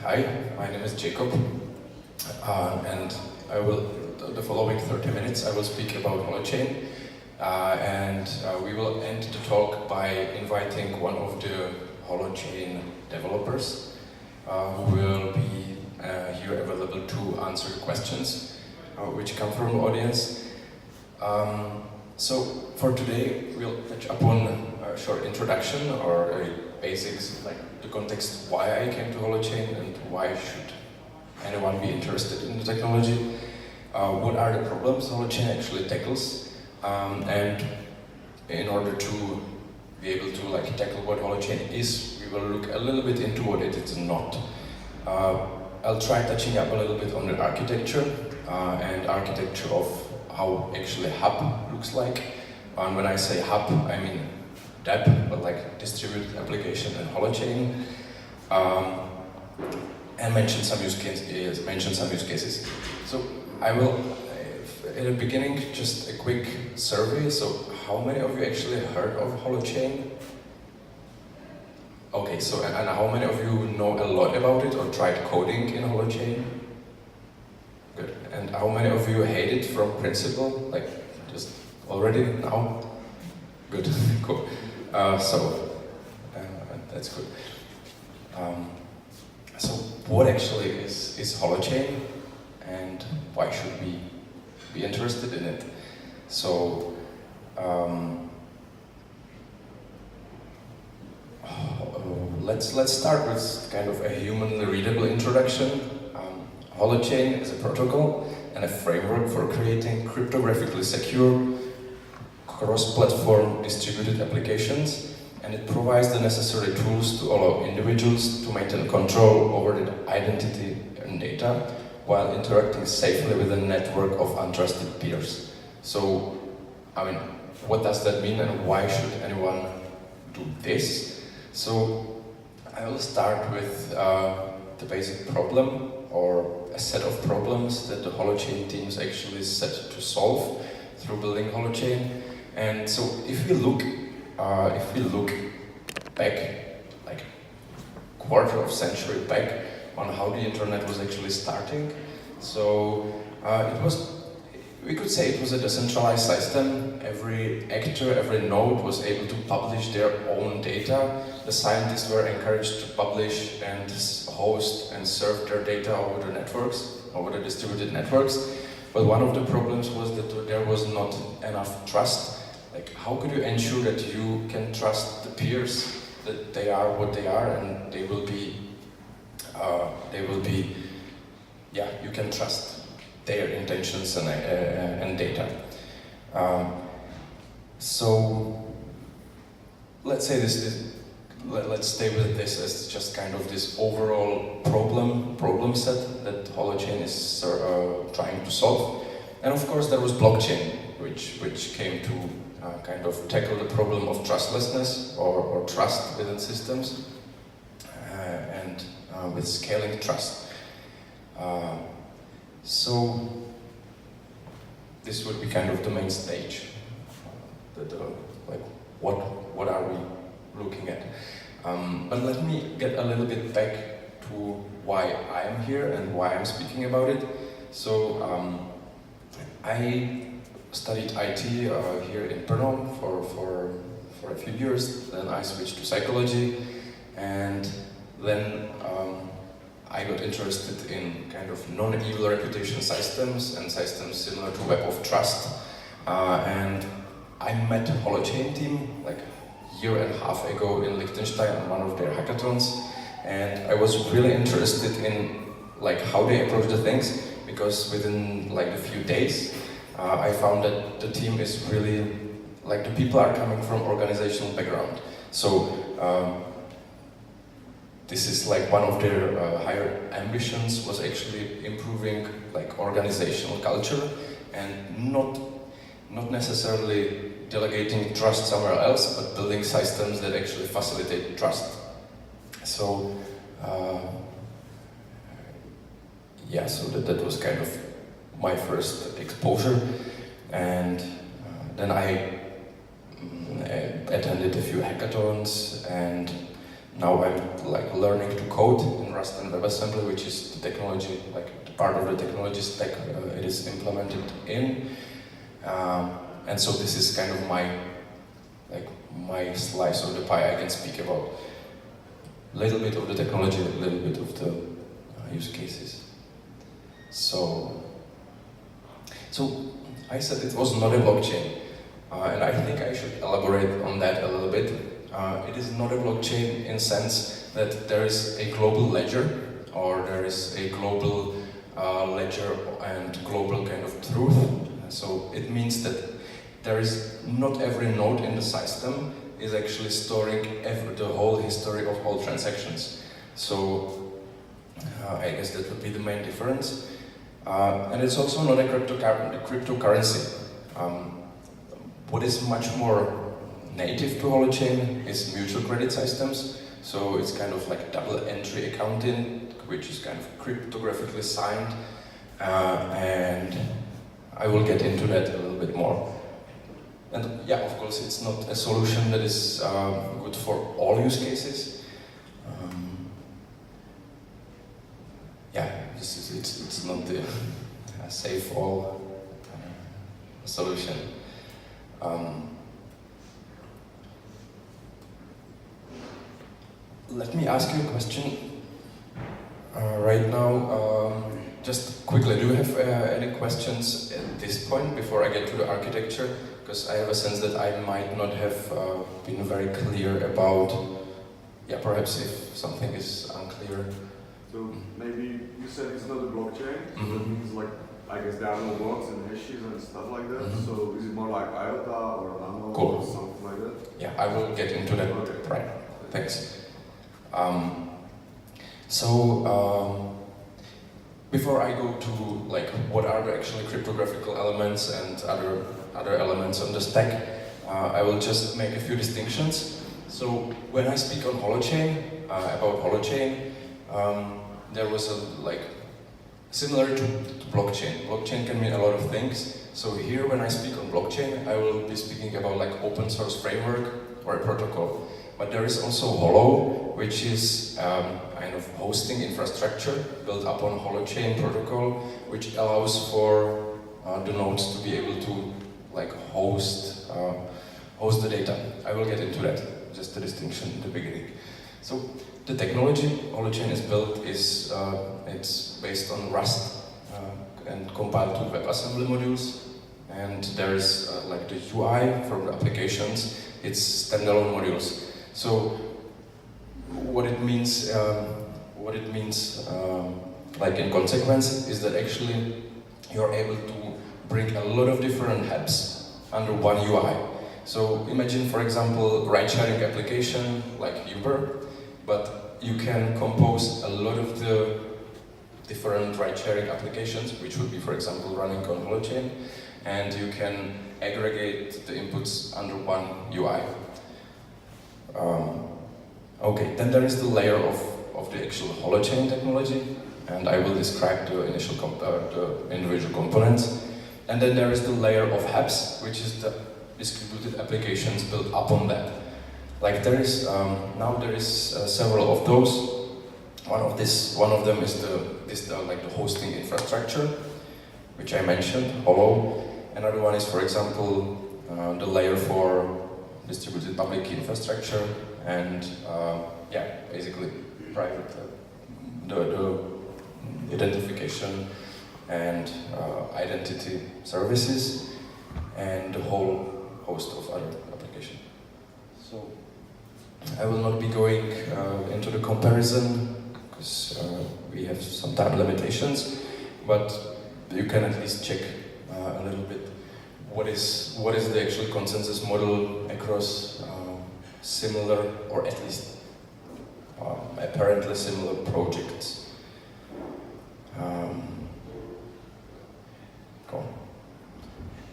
Hi, my name is Jakub, and the following 30 minutes, I will speak about Holochain, and we will end the talk by inviting one of the Holochain developers, who will be here available to answer questions which come from the audience. So for today, we'll touch upon a short introduction or basics, like the context why I came to Holochain and why should anyone be interested in the technology. What are the problems Holochain actually tackles, and in order to be able to tackle what Holochain is, we will look a little bit into what it is not. I'll try touching up a little bit on the architecture and architecture of how actually hApp looks like. And when I say hApp, I mean DApp, but like distributed application and Holochain, and mention some use cases. So I will, in the beginning, just a quick survey. So how many of you actually heard of Holochain? Okay, so and how many of you know a lot about it or tried coding in Holochain? Good. And how many of you hate it from principle? Like just already now? Good. Cool. That's good. So what actually is Holochain, and why should we be interested in it? So let's start with kind of a humanly readable introduction. Holochain is a protocol and a framework for creating cryptographically secure cross-platform distributed applications, and it provides the necessary tools to allow individuals to maintain control over their identity and data while interacting safely with a network of untrusted peers. So, I mean, what does that mean and why should anyone do this? So, I will start with the basic problem or a set of problems that the Holochain teams actually set to solve through building Holochain. And so if we look back, like quarter of century back, on how the internet was actually starting, so we could say it was a decentralized system. Every actor, every node was able to publish their own data. The scientists were encouraged to publish and host and serve their data over the networks, over the distributed networks. But one of the problems was that there was not enough trust. Like, how could you ensure that you can trust the peers, that they are what they are, and they will be, you can trust their intentions and data. So let's say let's stay with this as just kind of this overall problem set that Holochain is trying to solve. And of course there was blockchain, which came to kind of tackle the problem of trustlessness or trust within systems, and with scaling trust. So this would be kind of the main stage. Like what are we looking at? But let me get a little bit back to why I'm here and why I'm speaking about it. So I studied IT here in Brno for a few years. Then I switched to psychology, and then I got interested in kind of non-evil reputation systems and systems similar to Web of Trust. And I met the Holochain team like a year and a half ago in Liechtenstein on one of their hackathons, and I was really interested in like how they approach the things, because within like a few days I found that the team is really, like the people are coming from organizational background. So this is like one of their higher ambitions was actually improving like organizational culture and not necessarily delegating trust somewhere else, but building systems that actually facilitate trust. So so that was kind of my first exposure, and then I attended a few hackathons, and now I'm like learning to code in Rust and WebAssembly, which is the technology, like the part of the technology stack it is implemented in. And so this is kind of my slice of the pie. I can speak about a little bit of the technology, a little bit of the use cases. So I said it was not a blockchain, and I think I should elaborate on that a little bit. It is not a blockchain in sense that there is a global ledger, or there is a global ledger and global kind of truth. So it means that there is not every node in the system is actually storing the whole history of all transactions. So I guess that would be the main difference. And it's also not a cryptocurrency. What is much more native to Holochain is mutual credit systems. So it's kind of like double entry accounting, which is kind of cryptographically signed. And I will get into that a little bit more. And yeah, of course, it's not a solution that is good for all use cases. Yeah, it's not the save all solution. Let me ask you a question right now. Just quickly, do you have any questions at this point before I get to the architecture? Because I have a sense that I might not have been very clear about, yeah, perhaps if something is unclear. So maybe you said it's not a blockchain, so Mm-hmm. that means like, I guess there are no blocks and hashes and stuff like that. Mm-hmm. So is it more like IOTA or Nano Cool. or something like that? Yeah, I will get into that. Okay. Right. Thanks. Before I go to like what are the actually cryptographical elements and other elements on the stack, I will just make a few distinctions. So when I speak on Holochain, about Holochain, there was similar to blockchain. Blockchain can mean a lot of things. So here, when I speak on blockchain, I will be speaking about like open source framework or a protocol. But there is also Holo, which is kind of hosting infrastructure built upon Holochain protocol, which allows for the nodes to be able to like host the data. I will get into that. Just a distinction in the beginning. So the technology Holochain is built is it's based on Rust and compiled to WebAssembly modules. And there is like the UI for the applications. It's standalone modules. So what it means like in consequence is that actually you're able to bring a lot of different hApps under one UI. So imagine, for example, ride-sharing application like Uber, but you can compose a lot of the different ride-sharing applications, which would be, for example, running on Holochain, and you can aggregate the inputs under one UI. Okay, then there is the layer of the actual Holochain technology, and I will describe the the individual components. And then there is the layer of hApps, which is the distributed applications built upon that. Like there is now there is several of those. One of them is the hosting infrastructure, which I mentioned, Holo. Another one is, for example, the layer for distributed public key infrastructure, and basically private the identification and identity services, and the whole host of other applications. So I will not be going into the comparison because we have some time limitations, but you can at least check a little bit what is the actual consensus model across similar, or at least apparently similar projects. Cool.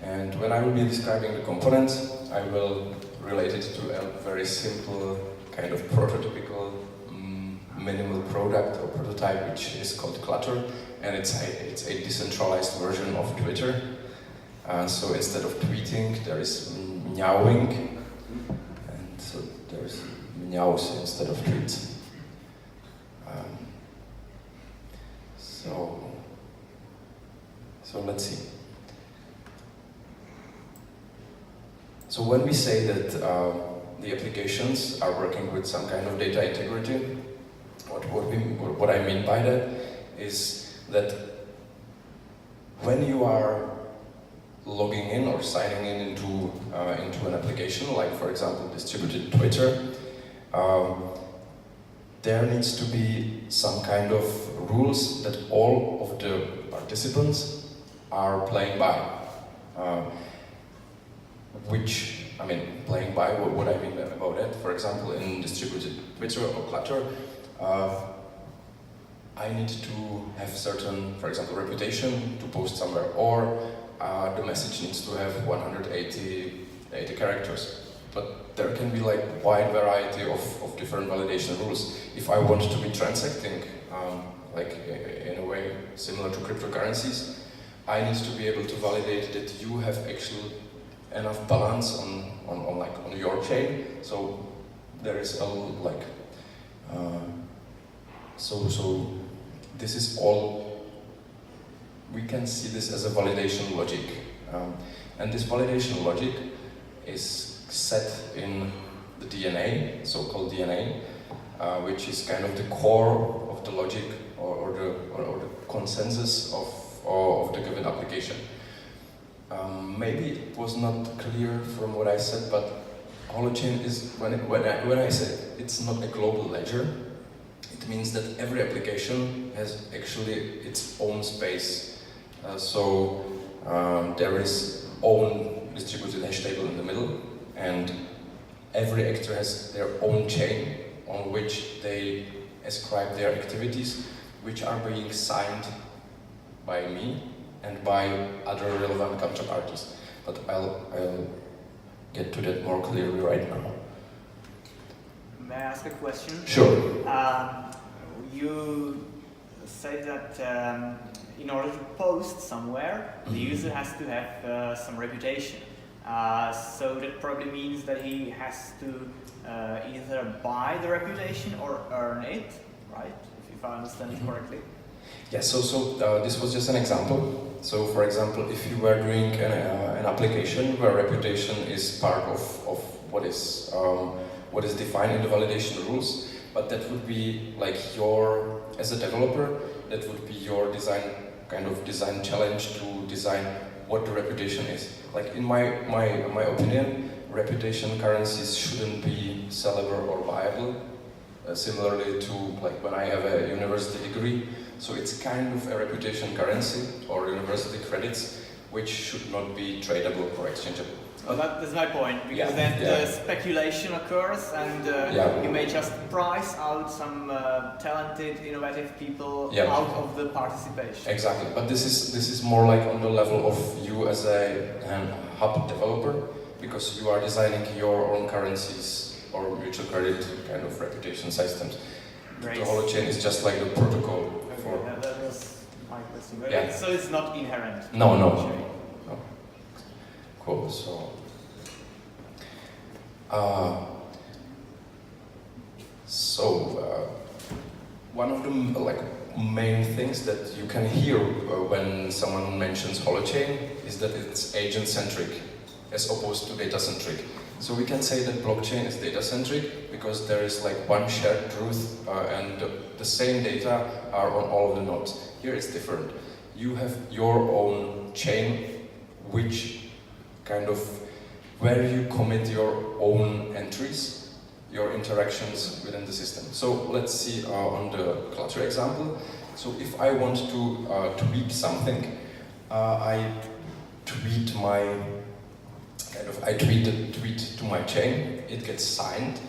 And when I will be describing the components, I will relate it to a very simple kind of prototypical minimal product or prototype, which is called Clutter, and it's a decentralized version of Twitter. So instead of tweeting, there is meowing, and so there's meows instead of treats. So let's see. So when we say that the applications are working with some kind of data integrity, what I mean by that is that when you are logging in or signing in into an application, like for example distributed Twitter, there needs to be some kind of rules that all of the participants are playing by. Playing by, what I mean about that, for example, in distributed Twitter or Clutter, I need to have certain, for example, reputation to post somewhere, or the message needs to have 180 characters. But there can be like wide variety of different validation rules. If I want to be transacting, like in a way similar to cryptocurrencies, I need to be able to validate that you have actually enough balance on your chain. So there is so this is all, we can see this as a validation logic. And this validation logic is set in the DNA, so-called DNA, which is kind of the core of the logic or the consensus of the given application. Maybe it was not clear from what I said, but Holochain is, when I say it's not a global ledger, it means that every application has actually its own space. There is own distributed hash table in the middle, and every actor has their own chain on which they ascribe their activities, which are being signed by me and by other relevant counterparties. But I'll get to that more clearly right now. May I ask a question? Sure. You say that in order to post somewhere, the user has to have some reputation. So that probably means that he has to either buy the reputation or earn it, right? If I understand it correctly. Yeah, so this was just an example. So for example, if you were doing an application where reputation is part of what is defined in the validation rules, but that would be like your, as a developer, that would be your design challenge to design what the reputation is. Like in my opinion, reputation currencies shouldn't be sellable or viable. Similarly to like when I have a university degree, so it's kind of a reputation currency or university credits, which should not be tradable or exchangeable. Well, that's my point, because then the speculation occurs, and you may just price out some talented, innovative people out of the participation. Exactly, but this is more like on the level of you as a hub developer, because you are designing your own currencies or mutual credit kind of reputation systems. Great. The Holochain is just like the protocol. Okay, that was my question. Yeah. So it's not inherent. No. Cool. One of the main things that you can hear when someone mentions Holochain is that it's agent-centric as opposed to data-centric. So we can say that blockchain is data-centric because there is like one shared truth and the same data are on all of the nodes. Here it's different. You have your own chain, which where you commit your own entries, your interactions within the system. So let's see on the Clutter example. So if I want to tweet something, I tweet the tweet to my chain, it gets signed,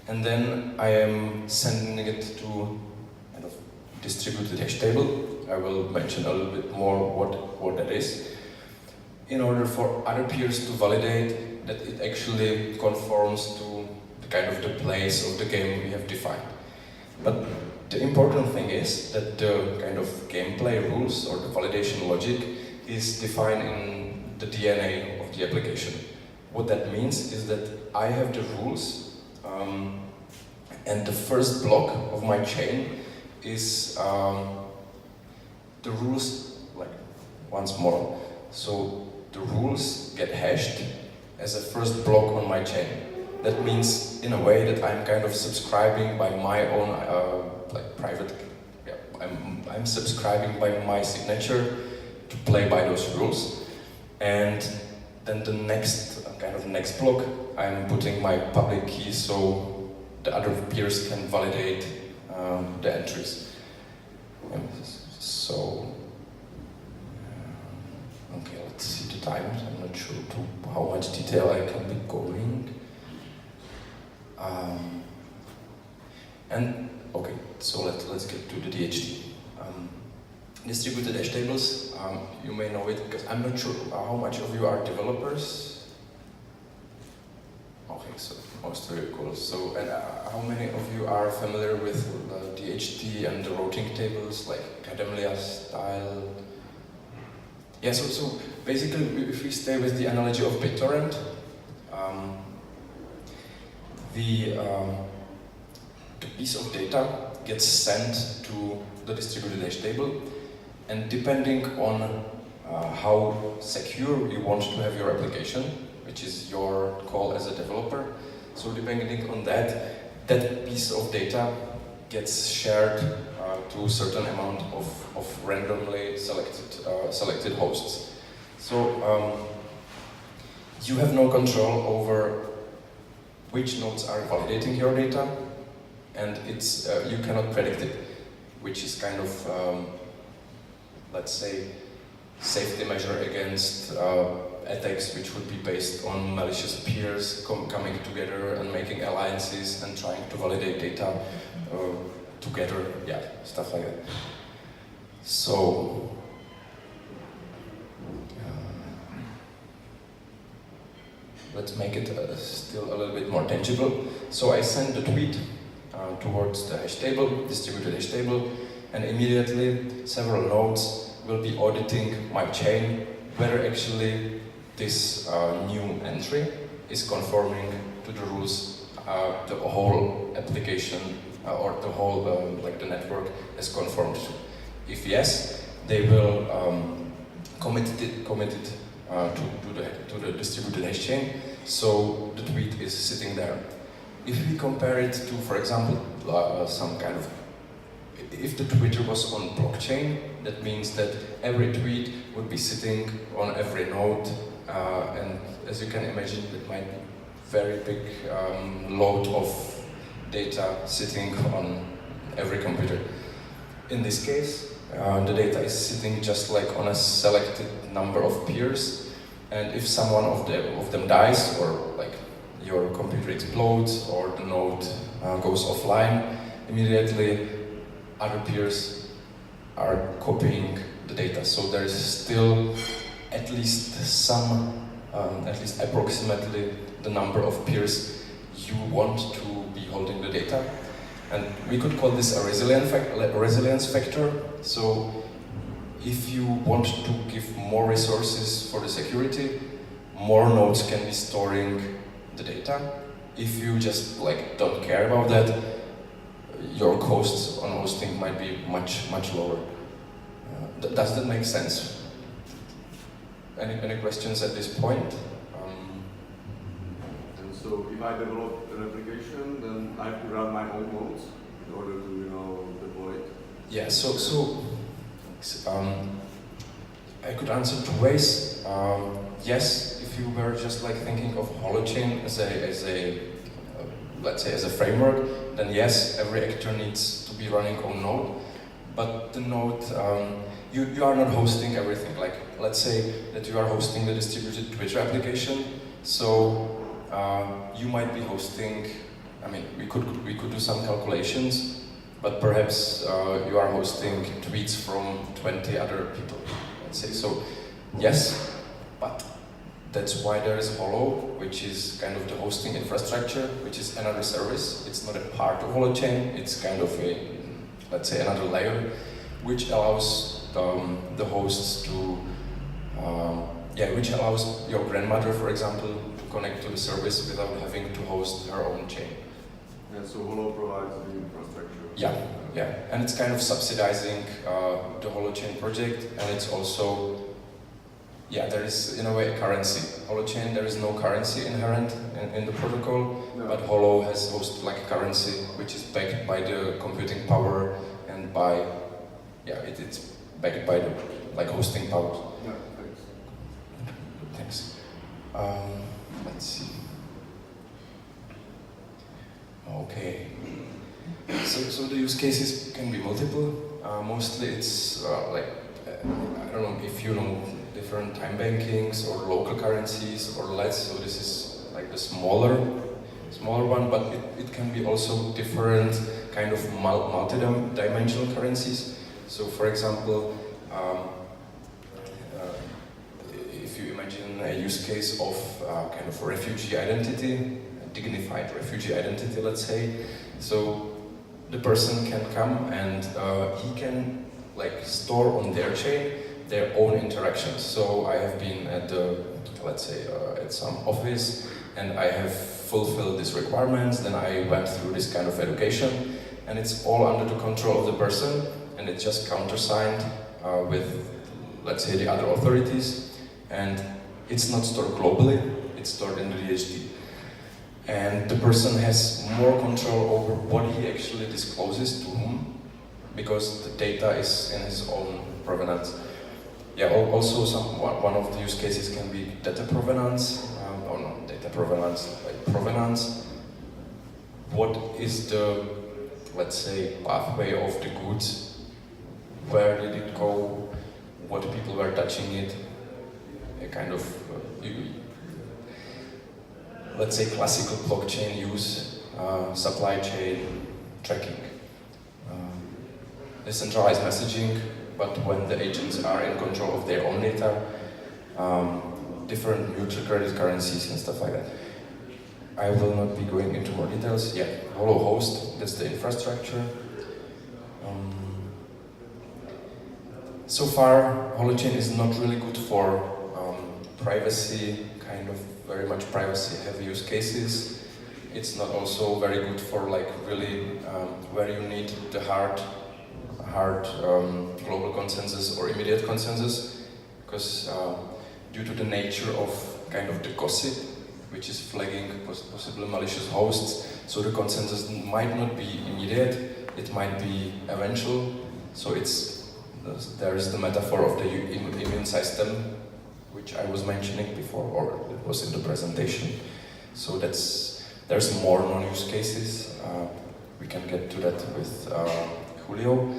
and then I am sending it to distributed hash table. I will mention a little bit more what that is, in order for other peers to validate that it actually conforms to the place of the game we have defined. But the important thing is that the kind of gameplay rules or the validation logic is defined in the DNA of the application. What that means is that I have the rules And the first block of my chain is the rules, like once more. So the rules get hashed as a first block on my chain. That means, in a way, that I'm kind of subscribing by my own, like private. Yeah, I'm subscribing by my signature to play by those rules, and then the next next block, I'm putting my public key so the other peers can validate the entries. So, okay, let's see the time. I'm not sure to how much detail I can be going. And okay, so let's get to the DHT. Distributed hash tables, you may know it because I'm not sure how much of you are developers. Okay, so most very cool. So, and how many of you are familiar with DHT and the routing tables like Academia style? Yeah, so basically, if we stay with the analogy of BitTorrent, the piece of data gets sent to the distributed hash table, and depending on how secure you want to have your application, which is your call as a developer, so depending on that piece of data gets shared to a certain amount of randomly selected hosts. So you have no control over which nodes are validating your data, and it's you cannot predict it, which is kind of let's say safety measure against attacks which would be based on malicious peers coming together and making alliances and trying to validate data together, yeah, stuff like that. So let's make it still a little bit more tangible. So I send the tweet towards the hash table, distributed hash table, and immediately several nodes will be auditing my chain whether actually this new entry is conforming to the rules the whole application or the whole like the network is conformed to. If yes, they will commit it to the distributed hash chain, so the tweet is sitting there. If we compare it to, for example, some kind of, if the Twitter was on blockchain, that means that every tweet would be sitting on every node, and as you can imagine, it might be very big load of data sitting on every computer. In this case, the data is sitting just like on a selected number of peers, and if someone of them dies, or like your computer explodes, or the node goes offline, immediately other peers are copying the data. So there is still at least at least approximately the number of peers you want to be holding the data. And we could call this a resilience factor. So if you want to give more resources for the security, more nodes can be storing the data. If you just like don't care about that, your costs on hosting might be much lower. Does that make sense? Any questions at this point? And so if I develop an application, then I have to run my own nodes in order to deploy it. Yeah. So I could answer two ways. Yes, if you were just like thinking of Holochain as a let's say as a framework, then yes, every actor needs to be running on node. But the node, you are not hosting everything. Like let's say that you are hosting the distributed Twitter application, so you might be hosting. I mean, we could do some calculations, but perhaps you are hosting tweets from 20 other people. Let's say so. Yes, but that's why there is Holo, which is kind of the hosting infrastructure, which is another service. It's not a part of Holochain. It's kind of a, let's say, another layer, which allows the hosts to, which allows your grandmother, for example, to connect to the service without having to host her own chain. Yeah, so Holo provides the infrastructure. Yeah, and it's kind of subsidizing the Holochain project, and it's also, there is in a way a currency. Holochain, there is no currency inherent in the protocol, but Holo has hosted like a currency, which is backed by the computing power and by, it's backed by the like hosting power. Yeah, Thanks. Let's see. Okay. So the use cases can be multiple. Mostly it's I don't know if you know different time bankings or local currencies or less. So this is like the smaller one, but it can be also different kind of multi-dimensional currencies. So for example, if you imagine a use case of kind of refugee identity, a dignified refugee identity, let's say. So the person can come and he can like store on their chain their own interactions. So I have been at let's say at some office and I have fulfilled these requirements, then I went through this kind of education and it's all under the control of the person and it's just countersigned with, let's say, the other authorities, and it's not stored globally, it's stored in the DHT. And the person has more control over what he actually discloses to whom, because the data is in his own provenance. Yeah, also one of the use cases can be data provenance, or not data provenance, like provenance. What is the, let's say, pathway of the goods? Where did it go? What people were touching it? A kind of, let's say, classical blockchain use, supply chain tracking. Decentralized messaging, but when the agents are in control of their own data, different mutual credit currencies and stuff like that. I will not be going into more details. Yeah, Holo host, that's the infrastructure. So far, Holochain is not really good for privacy, kind of very much privacy-heavy use cases. It's not also very good for like really where you need the hard global consensus or immediate consensus, because due to the nature of kind of the gossip, which is flagging possibly malicious hosts, so the consensus might not be immediate, it might be eventual. So there is the metaphor of the immune system, which I was mentioning before, or it was in the presentation. So there's more non-use cases. We can get to that with Julio.